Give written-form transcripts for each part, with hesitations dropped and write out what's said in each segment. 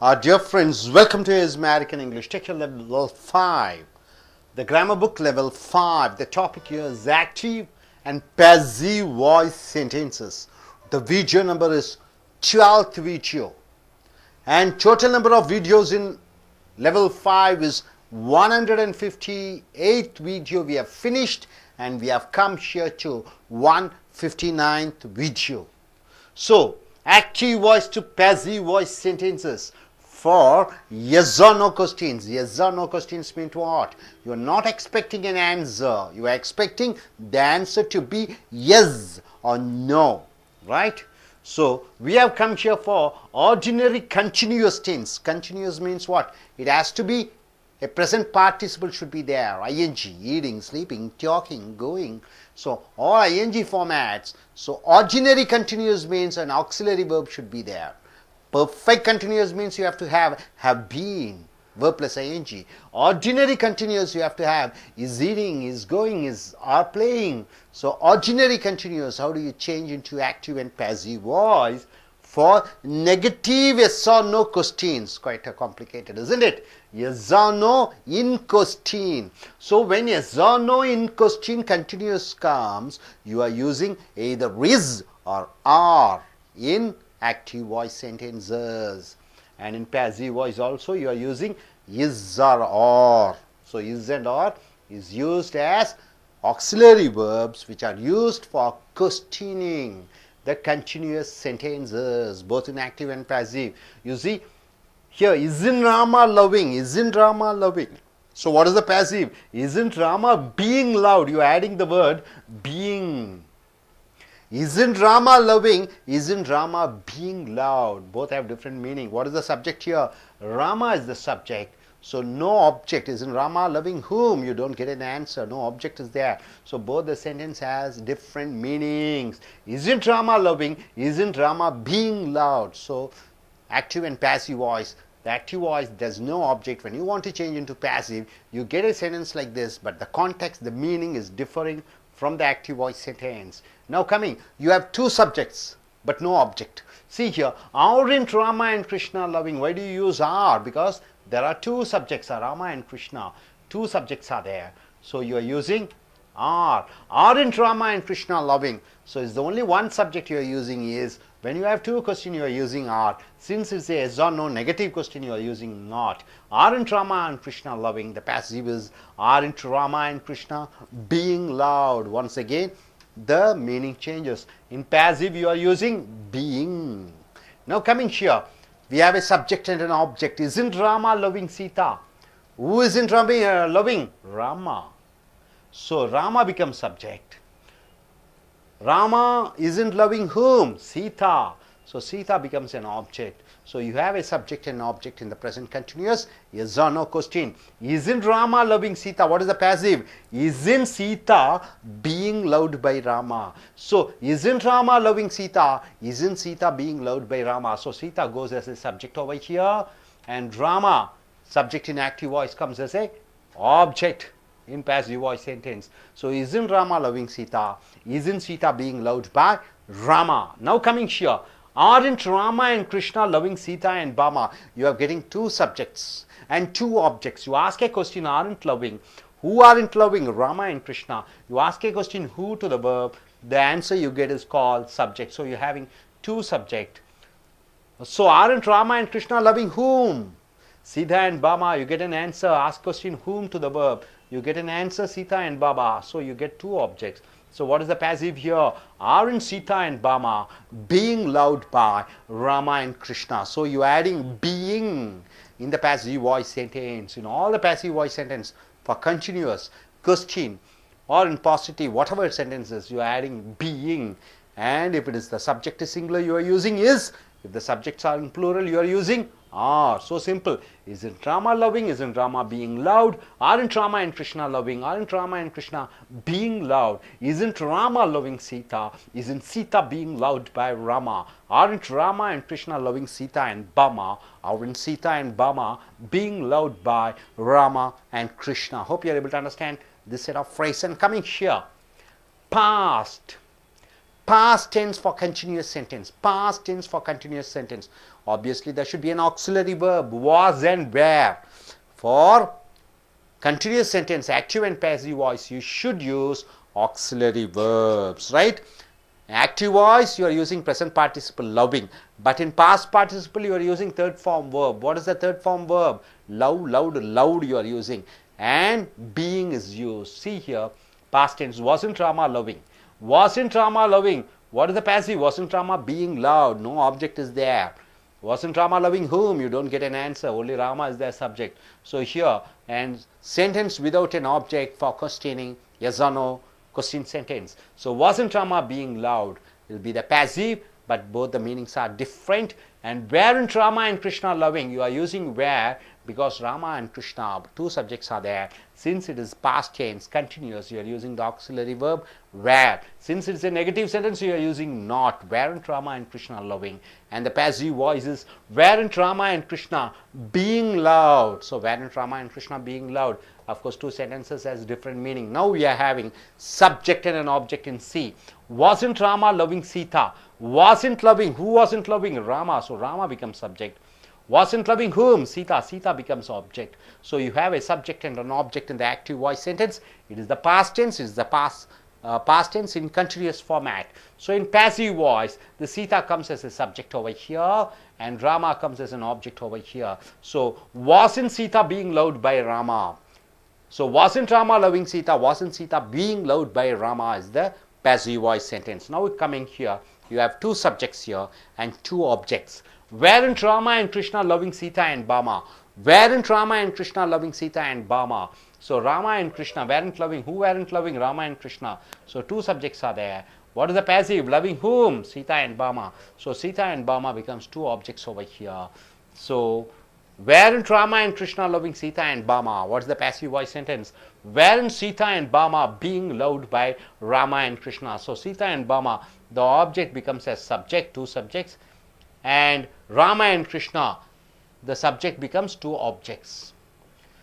Our dear friends, welcome to American English. Take your level 5. The grammar book level 5. The topic here is active and passive voice sentences. The video number is 12th video. And total number of videos in level 5 is 158th video we have finished, and we have come here to 159th video. So, active voice to passive voice sentences for yes or no questions. Yes or no questions mean what? You are not expecting an answer. You are expecting the answer to be yes or no. Right? So, we have come here for ordinary continuous tense. Continuous means what? It has to be a present participle should be there. ing, eating, sleeping, talking, going. So, all ing formats. So, ordinary continuous means an auxiliary verb should be there. Perfect continuous means you have to have been, verb plus ing. Ordinary continuous you have to have is eating, is going, is are playing. So, ordinary continuous, how do you change into active and passive voice for negative yes or no questions? Quite complicated, isn't it? Yes or no in question. So, when yes or no in question continuous comes, you are using either is or are in active voice sentences, and in passive voice also you are using is or. So, is and or is used as auxiliary verbs which are used for questioning the continuous sentences, both in active and passive. You see here, isn't Rama loving? Isn't Rama loving? So, what is the passive? Isn't Rama being loud? You are adding the word being. Isn't Rama loving? Isn't Rama being loud? Both have different meaning. What is the subject here? Rama is the subject. So, no object. Isn't Rama loving whom? You don't get an answer. No object is there. So, both the sentence has different meanings. Isn't Rama loving? Isn't Rama being loud? So, active and passive voice. The active voice, there's no object. When you want to change into passive, you get a sentence like this, but the context, the meaning is differing from the active voice sentence. Now coming, you have two subjects but no object. See here, aren't Rama and Krishna loving? Why do you use are? Because there are two subjects, Rama and Krishna. Two subjects are there. So you are using are. Aren't Rama and Krishna loving? So it's the only one subject you are using is, when you have two questions you are using are. Since it's a yes or no negative question you are using not. Aren't Rama and Krishna loving? The passive is aren't Rama and Krishna being loud? Once again the meaning changes. In passive you are using being. Now coming here, we have a subject and an object. Isn't Rama loving Sita? Who isn't loving? Rama. So Rama becomes subject. Rama isn't loving whom? Sita. So Sita becomes an object. So you have a subject and an object in the present continuous. Yes or no question. Isn't Rama loving Sita? What is the passive? Isn't Sita being loved by Rama? So isn't Rama loving Sita? Isn't Sita being loved by Rama? So Sita goes as a subject over here, and Rama, subject in active voice, comes as a object in passive voice sentence. So isn't Rama loving Sita? Isn't Sita being loved by Rama? Now coming here, aren't Rama and Krishna loving Sita and Bama? You are getting two subjects and two objects. You ask a question, aren't loving. Who aren't loving? Rama and Krishna. You ask a question, who to the verb. The answer you get is called subject. So you're having two subject. So aren't Rama and Krishna loving whom? Sita and Bama. You get an answer. Ask question, whom to the verb. You get an answer, Sita and Baba. So you get two objects. So what is the passive here? Aren't Sita and Bama being loved by Rama and Krishna? So you are adding being in the passive voice sentence. In all the passive voice sentence for continuous, question, or in positive, whatever sentences, you are adding being. And if it is the subject is singular, you are using is. If the subjects are in plural, you are using are. So simple. Isn't Rama loving? Isn't Rama being loved? Aren't Rama and Krishna loving? Aren't Rama and Krishna being loved? Isn't Rama loving Sita? Isn't Sita being loved by Rama? Aren't Rama and Krishna loving Sita and Bama? Aren't Sita and Bama being loved by Rama and Krishna? Hope you are able to understand this set of phrases. And coming here, past. past tense for continuous sentence. Past tense for continuous sentence. Obviously, there should be an auxiliary verb, was and were. For continuous sentence, active and passive voice, you should use auxiliary verbs, right? Active voice, you are using present participle, loving. But in past participle, you are using third form verb. What is the third form verb? Love, loved, loved you are using. And being is used. See here, past tense, wasn't Rama loving? Wasn't Rama loving? What is the passive? Wasn't Rama being loved? No object is there. Wasn't Rama loving whom? You don't get an answer. Only Rama is their subject. So here, and sentence without an object for questioning, yes or no, question sentence. So wasn't Rama being loved? It will be the passive, but both the meanings are different. And weren't Rama and Krishna loving? You are using were because Rama and Krishna, two subjects are there. Since it is past tense, continuous, you are using the auxiliary verb were. Since it is a negative sentence, you are using not. Weren't Rama and Krishna loving? And the passive voice is weren't Rama and Krishna being loved? So weren't Rama and Krishna being loved? Of course, two sentences has different meaning. Now we are having subject and an object in C. Wasn't Rama loving Sita? Wasn't loving. Who wasn't loving? Rama. So Rama becomes subject. Wasn't loving whom? Sita. Sita becomes object. So you have a subject and an object in the active voice sentence. It is the past tense. It is the past tense in continuous format. So in passive voice, the Sita comes as a subject over here and Rama comes as an object over here. So wasn't Sita being loved by Rama? So wasn't Rama loving Sita? Wasn't Sita being loved by Rama is the passive voice sentence. Now coming here, you have two subjects here and two objects. Weren't Rama and Krishna loving Sita and Bama? Weren't Rama and Krishna loving Sita and Bama? So Rama and Krishna weren't loving. Who weren't loving? Rama and Krishna. So two subjects are there. What is the passive? Loving whom? Sita and Bama. So Sita and Bama becomes two objects over here. So weren't Rama and Krishna loving Sita and Bama? What is the passive voice sentence? Weren't Sita and Bama being loved by Rama and Krishna? So Sita and Bama, the object becomes a subject, two subjects, and Rama and Krishna, the subject becomes two objects.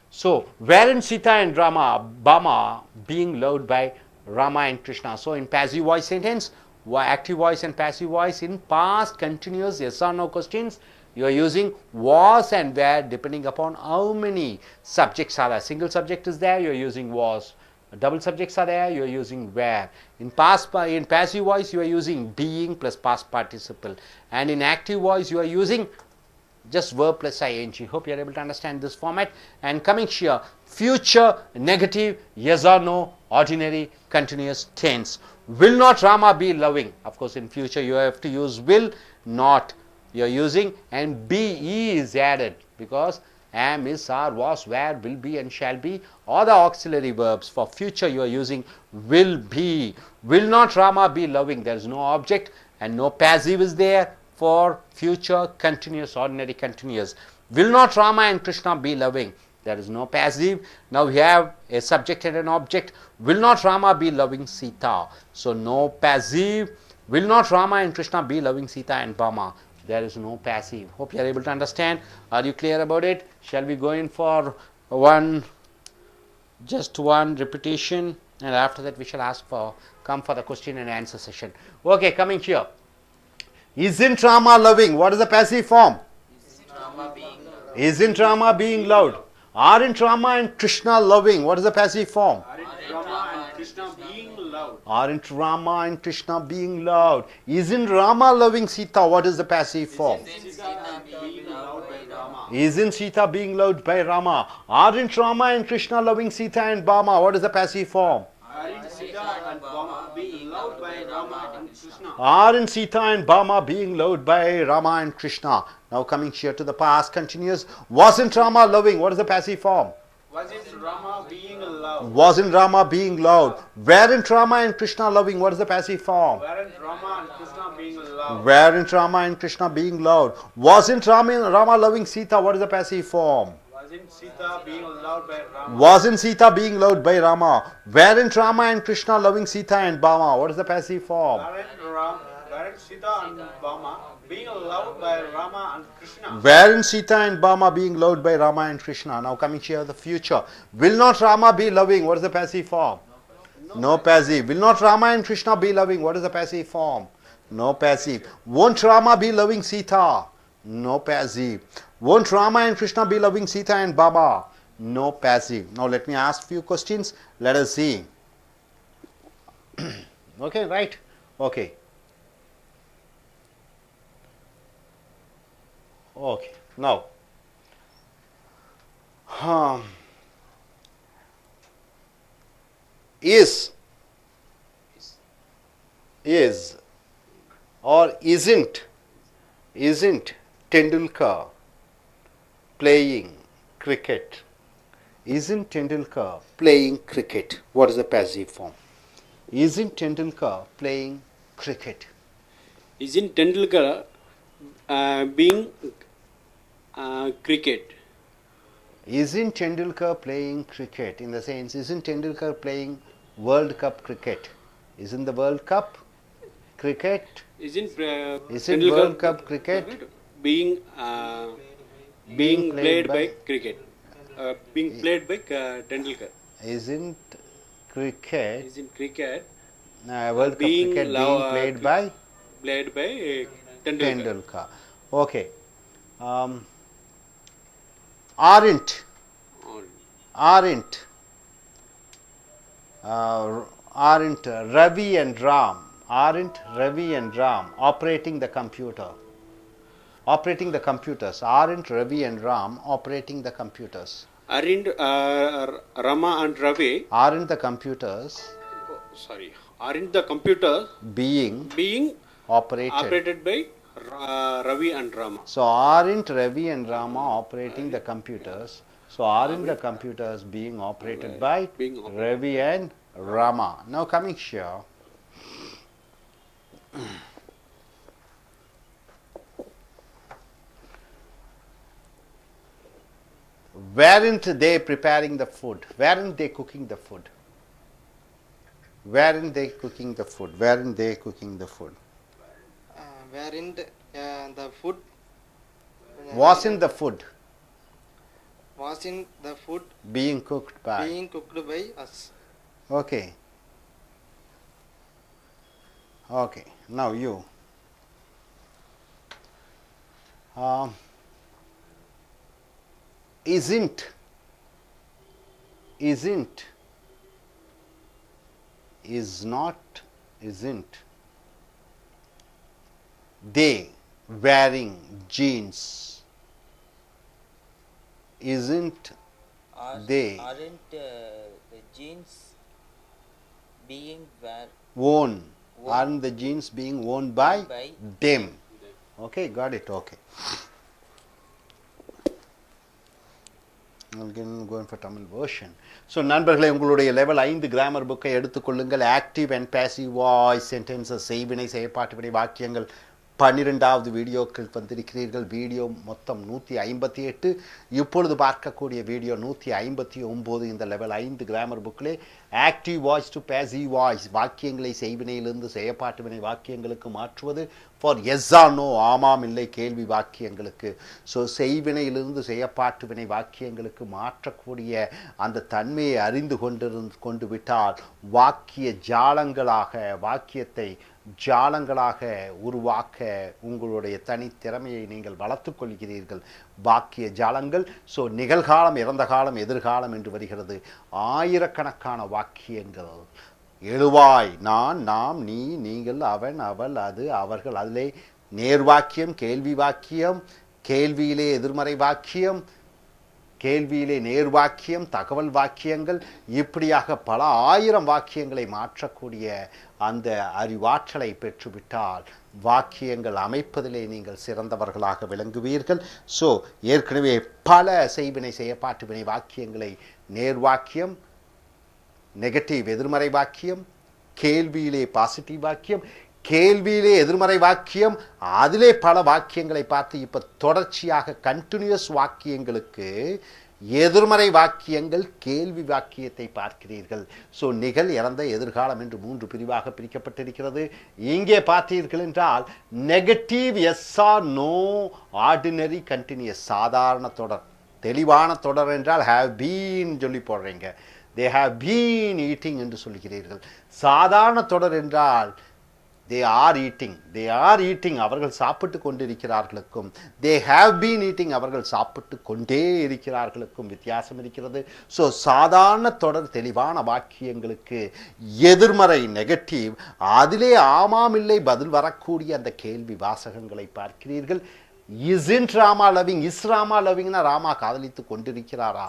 So weren't Sita and Bama being loved by Rama and Krishna? So in passive voice sentence, active voice and passive voice, in past continuous yes or no questions, you are using was and were depending upon how many subjects are there. Single subject is there, you are using was. Double subjects are there, you are using were. In passive voice, you are using being plus past participle. And in active voice, you are using just verb plus ing. Hope you are able to understand this format. And coming here, future, negative, yes or no, ordinary, continuous tense. Will not Rama be loving? Of course, in future, you have to use will, not. You are using, and be is added because am, is, are, was, were, will be and shall be or the auxiliary verbs. For future you are using will be. Will not Rama be loving? There is no object and no passive is there for future continuous, ordinary continuous. Will not Rama and Krishna be loving? There is no passive. Now we have a subject and an object. Will not Rama be loving Sita? So no passive. Will not Rama and Krishna be loving Sita and Bama? There is no passive. Hope you are able to understand. Are you clear about it? Shall we go in for just one repetition, and after that we shall come for the question and answer session. Okay, coming here. Isn't Rama loving? What is the passive form? Isn't Rama being loved? Aren't Rama and Krishna loving? What is the passive form? Aren't Rama and Krishna being loved? Isn't Rama loving Sita? What is the passive form? Isn't Sita being loved by Rama? Aren't Rama and Krishna loving Sita and Bama? What is the passive form? Aren't Sita and Bama being loved by Rama and Krishna? Aren't Sita and Bama being loved by Rama and Krishna? Now coming here to the past continuous. Wasn't Rama loving? What is the passive form? Wasn't Rama being loved? Wasn't Rama being loved? Weren't Rama and Krishna loving? What is the passive form? Weren't Rama and Krishna being loved? Weren't Rama and Krishna being loved? Wasn't Rama loving Sita? What is the passive form? Wasn't Sita being loved by Rama? Wasn't Sita being loved by Rama? Weren't Rama and Krishna loving Sita and Bama? What is the passive form? Weren't Sita and Bama being loved by Rama and Krishna? Weren't Sita and Bama being loved by Rama and Krishna? Now coming here the future. Will not Rama be loving? What is the passive form? No No passive. Will not Rama and Krishna be loving? What is the passive form? No passive. Won't Rama be loving Sita? No passive. Won't Rama and Krishna be loving Sita and Baba? No passive. Now let me ask few questions. Let us see. Okay, right? Okay. Okay. Now, is or isn't Tendulkar playing cricket? Isn't Tendulkar playing cricket? What is the passive form? Isn't Tendulkar playing cricket? Isn't Tendulkar being cricket? Isn't Tendulkar playing cricket? In the sense, isn't Tendulkar playing World Cup cricket? Isn't the World Cup cricket? Isn't World Cup cricket being played by cricket? Being played by Tendulkar. Isn't cricket World Cup cricket being played by Tendulkar. Okay. Aren't Ravi and Ram operating the computer? Operating the computers. Aren't Ravi and Ram operating the computers? Aren't Rama and Ravi? Aren't the computers? Aren't the computers being operated by Ravi and Rama? So aren't Ravi and Rama operating the computers? So aren't the computers being operated by Ravi and Rama? Now coming here. Weren't they preparing the food? Weren't they cooking the food? Weren't they cooking the food? Weren't they cooking the food? Weren't the food? Wasn't the food? Wasn't the food being cooked by? Being cooked by us. Okay. Okay. Now you. Isn't they wearing jeans? Aren't the jeans being worn? Aren't the jeans being worn by them? Okay, got it. Okay. I'm going for Tamil version. So, நண்பர்களே, உங்களுடைய level 5 grammar book எடுத்துக்கொள்ளுங்கள். active and passive voice sentences, செய்வினை, செயற்பாட்டு வினை வாக்கியங்கள் 12வது வீடியோக்கள் வந்திருக்கிறீர்கள். வீடியோ மொத்தம் 158. இப்பொழுது பார்க்கக்கூடிய வீடியோ 159. இந்த லெவல் 5 கிராமர் புக்கிலே active voice to passive voice, வாக்கியங்களை செய்வினையிலிருந்து செயற்பாட்டு வினை வாக்கியங்களுக்கு மாற்றுவது. ஃபார் எஸ் ஆர் நோ, ஆமாம் இல்லை கேள்வி வாக்கியங்களுக்கு. ஸோ செய்வினையிலிருந்து செயற்பாட்டு வினை வாக்கியங்களுக்கு மாற்றக்கூடிய அந்த தன்மையை அறிந்து கொண்டு விட்டால் வாக்கிய ஜாலங்களாக, வாக்கியத்தை ஜாலங்களாக உருவாக்க உங்களுடைய தனித்திறமையை நீங்கள் வளர்த்துக் கொள்கிறீர்கள். வாக்கிய ஜாலங்கள். ஸோ நிகழ்காலம், இறந்த காலம், எதிர்காலம் என்று வருகிறது. ஆயிரக்கணக்கான வாக்கியங்கள். எழுவாய், நான், நாம், நீ, நீங்கள், அவன், அவள், அது, அவர்கள். அதிலே நேர்வாக்கியம், கேள்வி வாக்கியம், கேள்வியிலே எதிர்மறை வாக்கியம், கேள்வியிலே நேர்வாக்கியம், தகவல் வாக்கியங்கள், இப்படியாக பல ஆயிரம் வாக்கியங்களை மாற்றக்கூடிய அந்த அறிவாற்றலை பெற்றுவிட்டால் வாக்கியங்கள் அமைப்பதிலே நீங்கள் சிறந்தவர்களாக விளங்குவீர்கள். ஸோ ஏற்கனவே பல செய்வினை, செயற்பாட்டு வினை வாக்கியங்களை நேர்வாக்கியம், நெகட்டிவ் எதிர்மறை வாக்கியம், கேள்வியிலே பாசிட்டிவ் வாக்கியம், கேள்வியிலே எதிர்மறை வாக்கியம், அதிலே பல வாக்கியங்களை பார்த்து இப்போ தொடர்ச்சியாக கண்டினியூஸ் வாக்கியங்களுக்கு எதிர்மறை வாக்கியங்கள், கேள்வி வாக்கியத்தை பார்க்கிறீர்கள். ஸோ நிகழ், இறந்த, எதிர்காலம் என்று 3 பிரிவாக பிரிக்கப்பட்டிருக்கிறது. இங்கே பார்த்தீர்கள் என்றால் negative yes or no, ordinary continuous, சாதாரண தொடர், தெளிவான தொடர் என்றால் ஹேவ் பீன் சொல்லி போடுறீங்க. they have been eating என்று சொல்கிறீர்கள். சாதாரண தொடர் என்றால் they are eating அவர்கள் சாப்பிட்டு கொண்டிருக்கிறார்களுக்கும் they have been eating அவர்கள் சாப்பிட்டு கொண்டே இருக்கிறார்களுக்கும் வித்தியாசம் இருக்கிறது. ஸோ சாதாரண தொடர் தெளிவான வாக்கியங்களுக்கு எதிர்மறை நெகட்டிவ், அதிலே ஆமாம் இல்லை பதில் வரக்கூடிய அந்த கேள்வி வாசகங்களை பார்க்கிறீர்கள். isn't Rama loving, is Rama loving னா ராமா காதலித்து கொண்டிருக்கிறாரா,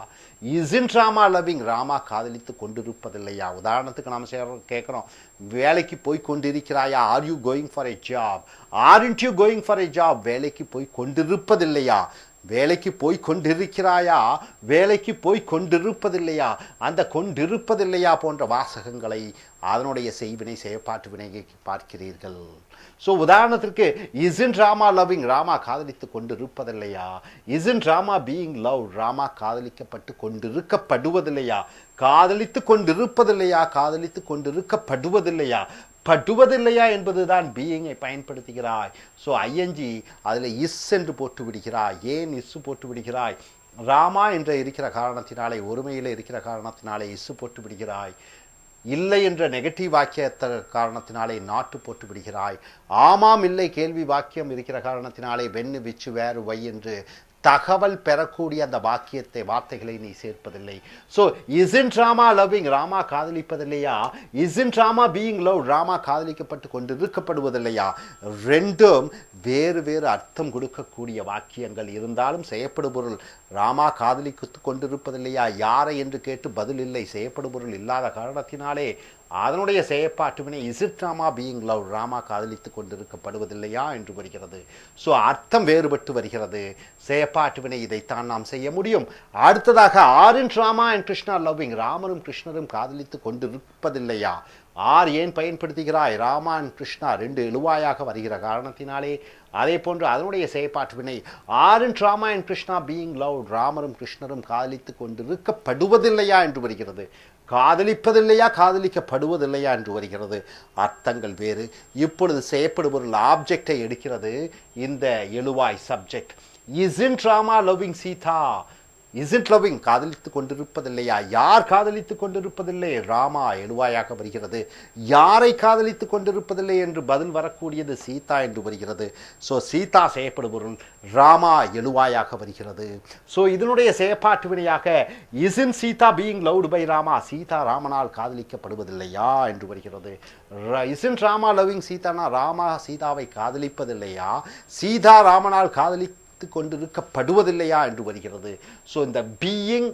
isn't Rama loving ராமா காதலித்து கொண்டிருப்பதில்லையா. உதாரணத்துக்கு நாம் கேட்குறோம், வேலைக்கு போய் கொண்டிருக்கிறாயா, are you going for a job, aren't you going for a job, வேலைக்கு போய் கொண்டிருப்பதில்லையா, வேலைக்கு போய் கொண்டிருக்கிறாயா, வேலைக்கு போய் கொண்டிருப்பதில்லையா, அந்த கொண்டிருப்பதில்லையா போன்ற வாசகங்களை அதனுடைய செய்வினை செயற்பாட்டு வினையை பார்க்கிறீர்கள். ஸோ உதாரணத்திற்கு isn't Rama loving ராமா காதலித்து கொண்டிருப்பதில்லையா, isn't Rama being loved Rama காதலிக்கப்பட்டு கொண்டிருக்கப்படுவதில்லையா, காதலித்து கொண்டிருப்பதில்லையா, காதலித்து கொண்டிருக்கப்படுவதில்லையா, படுவதில்லையா என்பதுதான் பீயிங்கை பயன்படுத்துகிறாய். ஸோ ஐஎன்ஜி அதில் இஸ் என்று போட்டு விடுகிறாய். ஏன் இஸ் போட்டு விடுகிறாய், ராமா என்ற இருக்கிற காரணத்தினாலே, ஒருமையில் இருக்கிற காரணத்தினாலே இஸ் போட்டு விடுகிறாய். இல்லை என்ற நெகட்டிவ் வாக்கியத்த காரணத்தினாலே நாட்டு போட்டு விடுகிறாய். ஆமாம் இல்லை கேள்வி வாக்கியம் இருக்கிற காரணத்தினாலே வென்னு விச்சு வேறு வை என்று தகவல் பெறக்கூடிய அந்த வார்த்தைகளை நீ சேர்ப்பதில்லை. So isn't Rama loving Rama காதலிப்பதில்லையா, isn't Rama being loved Rama காதலிக்கப்பட்டு கொண்டிருக்கப்படுவதில்லையா, ரெண்டும் வேறு வேறு அர்த்தம் கொடுக்கக்கூடிய வாக்கியங்கள் இருந்தாலும் செய்யப்படும் பொருள் ராமா காதலித்து கொண்டிருப்பதில்லையா, யாரை என்று கேட்டு பதில் இல்லை, செய்யப்படும் பொருள் இல்லாத காரணத்தினாலே அதனுடைய செயற்பாட்டு வினை isn't Rama being loved Rama காதலித்து கொண்டிருக்கப்படுவதில்லையா என்று வருகிறது. ஸோ அர்த்தம் வேறுபட்டு வருகிறது. செயற்பாட்டு வினை இதைத்தான் நாம் செய்ய முடியும். அடுத்ததாக aren't Rama and Krishna loving ராமரும் கிருஷ்ணரும் காதலித்து கொண்டிருப்பதில்லையா, ஆர் ஏன் பயன்படுத்துகிறாய், ராமா அண்ட் கிருஷ்ணா ரெண்டு எழுவாயாக வருகிற காரணத்தினாலே. அதே போன்று அதனுடைய செயற்பாட்டு வினை aren't Rama and Krishna being loved ராமரும் கிருஷ்ணரும் காதலித்து கொண்டிருக்கப்படுவதில்லையா என்று வருகிறது. காதலிப்பதில்லையா காதலிக்கப்படுவதில்லையா என்று வருகிறது. அர்த்தங்கள் வேறு. இப்பொழுது செய்யப்படுபொருள் ஆப்ஜெக்டை எடுக்கிறது. இந்த எழுவாய் subject isn't Rama loving Sita, isn't loving காதலித்து கொண்டிருப்பதில்லையா, யார் காதலித்து கொண்டிருப்பதில்லை, ராமா எழுவாயாக வருகிறது. யாரை காதலித்து கொண்டிருப்பதில்லை என்று பதில் வரக்கூடியது சீதா என்று வருகிறது. ஸோ சீதா செய்யப்படும் பொருள், ராமா எழுவாயாக வருகிறது. ஸோ இதனுடைய செயற்பாட்டு வினையாக isn't Sita being loved by Rama, Sita ராமனால் காதலிக்கப்படுவதில்லையா என்று வருகிறது. isn't Rama loving சீதானா ராமா சீதாவை காதலிப்பதில்லையா, சீதா ராமனால் கொண்டிருக்கப்படுவதில்லையா என்று வருகிறது. ஸோ இந்த பீயிங்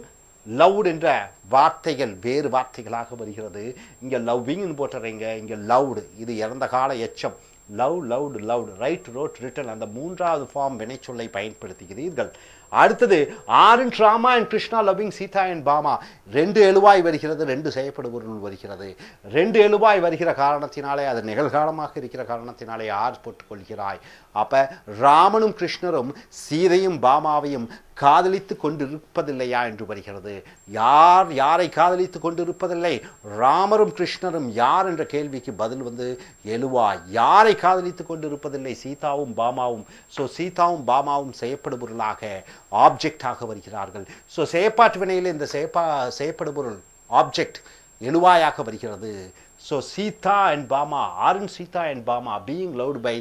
லவுட் என்ற வார்த்தைகள் வேறு வார்த்தைகளாக வருகிறது. இங்கே லவ்விங்னு போட்டுறீங்க, இங்கே லவுடு இது இறந்த கால எச்சம். Love loud loud right wrote written அந்த மூன்றாவது ஃபார்ம் வினைச்சொல்லை பயன்படுத்துகிறீர்கள். அடுத்தது aren't Rama and Krishna loving Sita and Bhama, ரெண்டு எழுவாய் வருகிறது, ரெண்டு செய்யப்படும் பொருள் வருகிறது. ரெண்டு எழுவாய் வருகிற காரணத்தினாலே அது நிகழ்காலமாக இருக்கிற காரணத்தினாலே ஆர் போட்டுக்கொள்கிறாய். அப்போ ராமனும் கிருஷ்ணரும் சீதையும் பாமாவையும் காதலித்து கொண்டிருப்பதில்லையா என்று வருகிறது. யார் யாரை காதலித்து கொண்டிருப்பதில்லை, ராமரும் கிருஷ்ணரும் யார் என்ற கேள்விக்கு பதில் எழுவாய். யாரை காதலித்து கொண்டிருப்பதில்லை, சீதாவும் பாமாவும். ஸோ சீதாவும் பாமாவும் செய்யப்படும் பொருளாக ஆப்ஜெக்டாக வருகிறார்கள். ஸோ செயற்பாட்டு வினையில் இந்த செய்யப்படும் பொருள் ஆப்ஜெக்ட் எழுவாயாக வருகிறது. So Sita and Bhama, aren't Sita and Bhama being loved by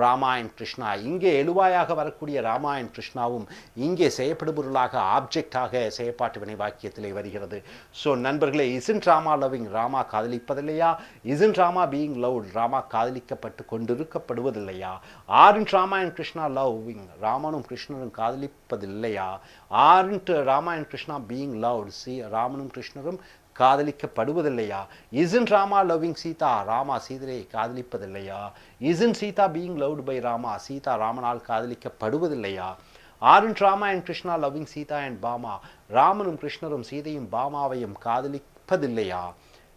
Rama and Krishna, இங்கே எழுவாயாக வரக்கூடிய ராமா அண்ட் கிருஷ்ணாவும் இங்கே செய்யப்படும் பொருளாக ஆப்ஜெக்டாக செயற்பாட்டு வினை வாக்கியத்திலே வருகிறது. ஸோ நண்பர்களே, isn't Rama loving ராமா காதலிப்பதில்லையா, isn't Rama being loved Rama காதலிக்கப்பட்டு கொண்டிருக்கப்படுவதில்லையா, aren't Rama and Krishna loving ராமனும் கிருஷ்ணரும் காதலிப்பதில்லையா, aren't Rama and Krishna being loved ராமனும் கிருஷ்ணரும் காதலிக்கப்படுவதில்லையா, isn't Rama loving Sita Rama சீதையை காதலிப்பதில்லையா, isn't Sita being loved by Rama Sita ராமனால் காதலிக்கப்படுவதில்லையா, aren't Rama and Krishna loving Sita and Bama ராமனும் கிருஷ்ணரும் சீதையும் பாமாவையும் காதலிப்பதில்லையா,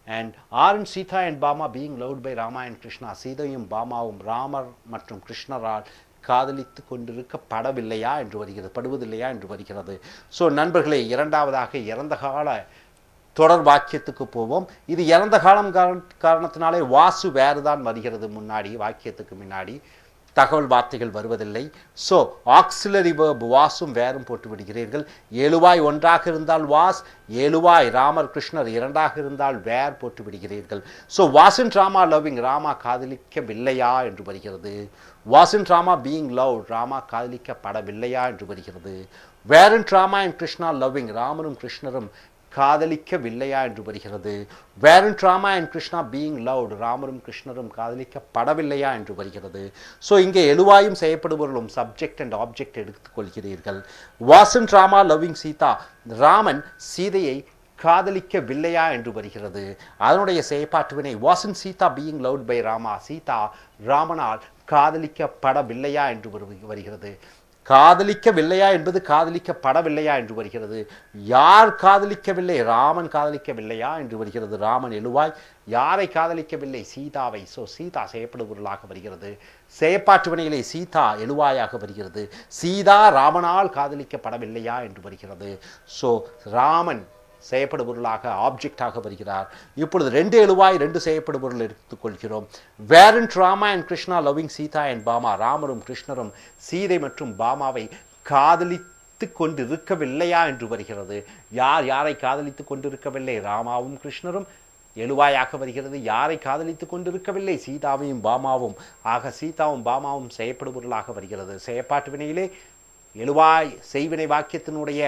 and aren't Sita and Bama being loved by Rama and Krishna சீதையும் பாமாவும் ராமர் மற்றும் கிருஷ்ணரால் காதலித்து கொண்டிருக்கப்படவில்லையா என்று வருகிறது, படுவதில்லையா என்று வருகிறது. ஸோ நண்பர்களே, இரண்டாவதாக இறந்த கால தொடர் வாக்கியத்துக்கு போவோம். இது இறந்த காலம் காரணத்தினாலே வாசு வேறு தான் வருகிறது முன்னாடி வாக்கியத்துக்கு முன்னாடி. தகவல் வார்த்தைகள் வருவதில்லை. ஸோ ஆக்சிலரி வேர்ப் வாஸும் வேரும் போட்டு விடுகிறீர்கள். ஏழுவாய் ஒன்றாக இருந்தால் வாஸ், ஏழுவாய் ராமர் கிருஷ்ணர் இரண்டாக இருந்தால் வேர் போட்டு விடுகிறீர்கள். So wasn't Rama loving, Rama காதலிக்கவில்லையா என்று வருகிறது. Wasn't Rama being love, Rama காதலிக்கப்படவில்லையா என்று வருகிறது. Weren't Rama and Krishna loving, ராமரும் கிருஷ்ணரும் காதலிக்கவில்லையா என்று வருகிறது. Weren't Rama and Krishna being loved, ராமரும் கிருஷ்ணரும் காதலிக்கப்படவில்லையா என்று வருகிறது. ஸோ இங்கே எழுவாயும் செய்யப்படுபவர்களும் சப்ஜெக்ட் அண்ட் ஆப்ஜெக்ட் எடுத்துக்கொள்கிறீர்கள். வாசன்ட் ராமா லவ்விங் சீதா, ராமன் சீதையை காதலிக்கவில்லையா என்று வருகிறது. அதனுடைய செயற்பாட்டு வினை wasn't Sita being loved by Rama, Sita ராமனால் காதலிக்கப்படவில்லையா என்று வருகிறது. காதலிக்கவில்லையா என்பது காதலிக்கப்படவில்லையா என்று வருகிறது. யார் காதலிக்கவில்லை? ராமன் காதலிக்கவில்லையா என்று வருகிறது. ராமன் எழுவாய். யாரை காதலிக்கவில்லை? சீதாவை. ஸோ சீதா செய்யப்படுபொருளாக வருகிறது. செயற்பாட்டு வினையிலே சீதா எழுவாயாக வருகிறது. சீதா ராமனால் காதலிக்கப்படவில்லையா என்று வருகிறது. ஸோ ராமன் செய்யப்படுபொருளாக ஆப்ஜெக்டாக வருகிறார். இப்பொழுது ரெண்டு எழுவாய் ரெண்டு செய்யப்படுபொருள் எடுத்துக்கொள்கிறோம். Weren't Rama and Krishna loving Sita and Bhama, ராமரும் கிருஷ்ணரும் சீதை மற்றும் பாமாவை காதலித்து கொண்டிருக்கவில்லையா என்று வருகிறது. யார் யாரை காதலித்து கொண்டிருக்கவில்லை? ராமாவும் கிருஷ்ணரும் எழுவாயாக வருகிறது. யாரை காதலித்து கொண்டிருக்கவில்லை? சீதாவையும் பாமாவும். ஆக சீதாவும் பாமாவும் செய்யப்படுபொருளாக வருகிறது. செயற்பாட்டு வினையிலே எழுவாய் செய்வினை வாக்கியத்தினுடைய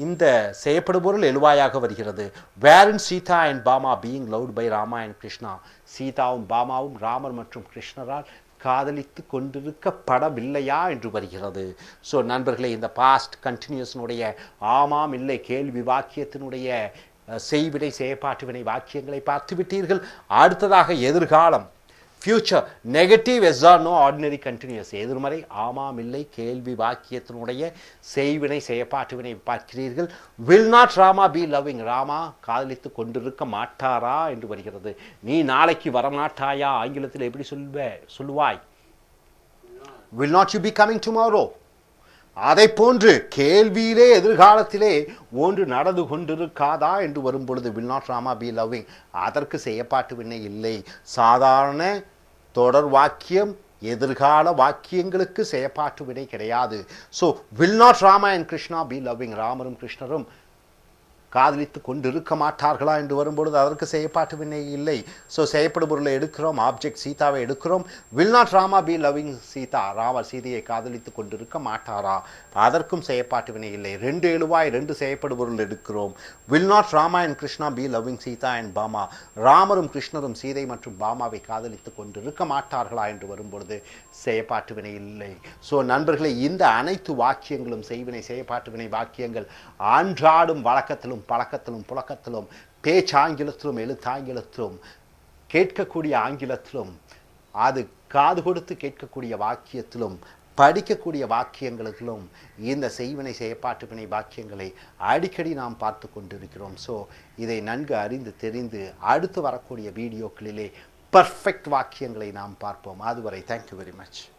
இந்த செய்யப்படுபொருள் எழுவாயாக வருகிறது. Weren't Sita and Bhama being loved by Rama and Krishna, சீதாவும் பாமாவும் ராமர் மற்றும் கிருஷ்ணரால் காதலித்து கொண்டிருக்கப்படவில்லையா என்று வருகிறது. ஸோ நண்பர்களே, இந்த பாஸ்ட் கண்டினியூஸினுடைய ஆமாம் இல்லை கேள்வி வாக்கியத்தினுடைய செய்வினை செயற்பாட்டு வினை வாக்கியங்களை பார்த்து விட்டீர்கள். அடுத்ததாக எதிர்காலம், future, negative yes or no, ordinary continuous, எதிர்மறை ஆமாம் இல்லை கேள்வி வாக்கியத்தினுடைய செய்வினை செயற்பாட்டு வினை பார்க்கிறீர்கள். Will not Rama be loving, Rama காதலித்து கொண்டிருக்க மாட்டாரா என்று வருகிறது. நீ நாளைக்கு வரமாட்டாயா? ஆங்கிலத்தில் எப்படி சொல்லுவாய்? Will not you be coming tomorrow? அதை போன்று கேள்வியிலே எதிர்காலத்திலே ஒன்று நடந்து கொண்டிருக்காதா என்று வரும் பொழுது will not Rama be loving, அதற்கு செயற்பாட்டு வினை இல்லை. சாதாரண தொடர் வாக்கியம் எதிர்கால வாக்கியங்களுக்கு செயற்பாட்டு வினை கிடையாது. So will not Rama and Krishna be loving, ராமரும் கிருஷ்ணரும் காதலித்து கொண்டிருக்க மாட்டார்களா என்று வரும்பொழுது அதற்கு செயற்பாட்டு வினை இல்லை. ஸோ செய்யப்படுபொருளை எடுக்கிறோம், ஆப்ஜெக்ட் சீதாவை எடுக்கிறோம். Will not Rama be loving Sita, ராமர் சீதையை காதலித்து கொண்டிருக்க மாட்டாரா? அதற்கும் செயற்பாட்டு வினை இல்லை. ரெண்டு எழுவாய் ரெண்டு செய்யப்படுபொருள் எடுக்கிறோம். Will not Rama and Krishna be loving Sita and Bhama, ராமரும் கிருஷ்ணரும் சீதை மற்றும் பாமாவை காதலித்து கொண்டிருக்க மாட்டார்களா என்று வரும்பொழுது செயற்பாட்டு வினை இல்லை. ஸோ நண்பர்களே, இந்த அனைத்து வாக்கியங்களும் செய்வினை செயற்பாட்டு வினை வாக்கியங்கள் அன்றாடும் வழக்கத்திலும் பழக்கத்திலும் புழக்கத்திலும் பேச்சாங்கிலத்திலும் எழுத்தாங்கிலத்திலும் கேட்கக்கூடிய ஆங்கிலத்திலும் அது காது கொடுத்து கேட்கக்கூடிய வாக்கியத்திலும் படிக்கக்கூடிய வாக்கியங்களிலும் இந்த செய்வினை செயற்பாட்டு வினை வாக்கியங்களை அடிக்கடி நாம் பார்த்து கொண்டிருக்கிறோம். ஸோ இதை நன்கு அறிந்து தெரிந்து அடுத்து வரக்கூடிய வீடியோக்களிலே பர்ஃபெக்ட் வாக்கியங்களை நாம் பார்ப்போம். அதுவரை தேங்க்யூ வெரி மச்.